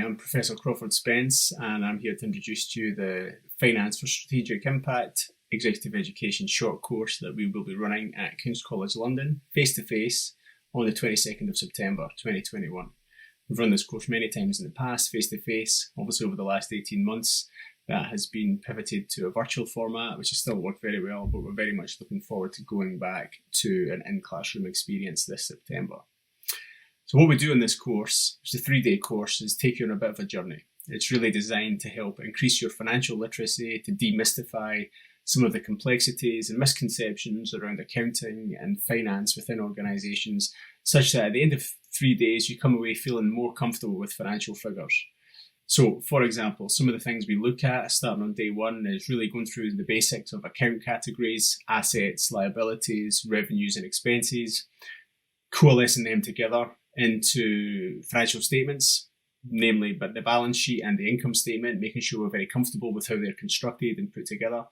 I'm Professor Crawford Spence, and I'm here to introduce to you the Finance for Strategic Impact Executive Education short course that we will be running at King's College London, face-to-face, on the 22nd of September 2021. We've run this course many times in the past, face-to-face. Obviously, over the last 18 months, that has been pivoted to a virtual format, which has still worked very well, but we're very much looking forward to going back to an in-classroom experience this September. So what we do in this course, it's a 3-day course, is take you on a bit of a journey. It's really designed to help increase your financial literacy, to demystify some of the complexities and misconceptions around accounting and finance within organisations, such that at the end of 3 days, you come away feeling more comfortable with financial figures. So, for example, some of the things we look at starting on day one is really going through the basics of account categories, assets, liabilities, revenues and expenses, coalescing them together into financial statements, namely but the balance sheet and the income statement, making sure we're very comfortable with how they're constructed and put together.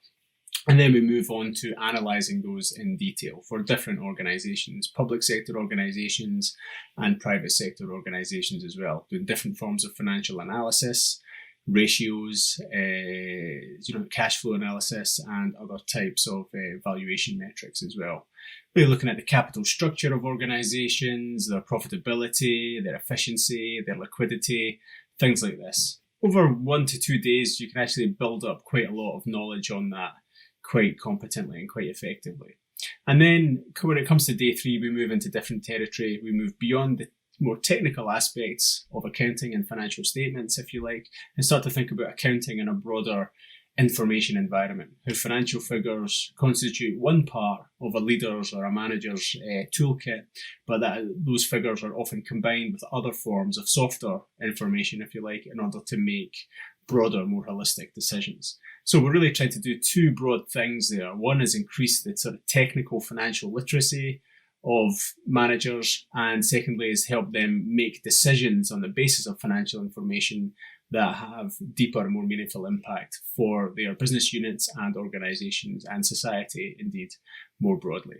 And then we move on to analysing those in detail for different organisations, public sector organisations and private sector organisations as well, doing different forms of financial analysis, ratios, cash flow analysis and other types of valuation metrics as well. We're looking at the capital structure of organisations, their profitability, their efficiency, their liquidity, things like this. Over 1 to 2 days, you can actually build up quite a lot of knowledge on that quite competently and quite effectively. And then when it comes to day 3, we move into different territory. We move beyond the more technical aspects of accounting and financial statements, if you like, and start to think about accounting in a broader information environment, how financial figures constitute one part of a leader's or a manager's toolkit, but that those figures are often combined with other forms of softer information, if you like, in order to make broader, more holistic decisions. So we're really trying to do 2 broad things there. One is increase the sort of technical financial literacy of managers, and secondly is help them make decisions on the basis of financial information that have deeper and more meaningful impact for their business units and organisations and society, indeed, more broadly.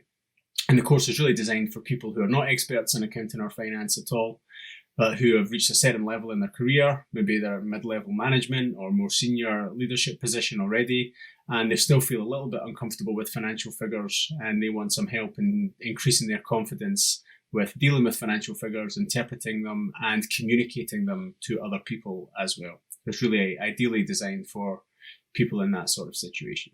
And the course is really designed for people who are not experts in accounting or finance at all, but who have reached a certain level in their career, maybe they're mid-level management or more senior leadership position already, and they still feel a little bit uncomfortable with financial figures and they want some help in increasing their confidence with dealing with financial figures, interpreting them and communicating them to other people as well. It's really ideally designed for people in that sort of situation.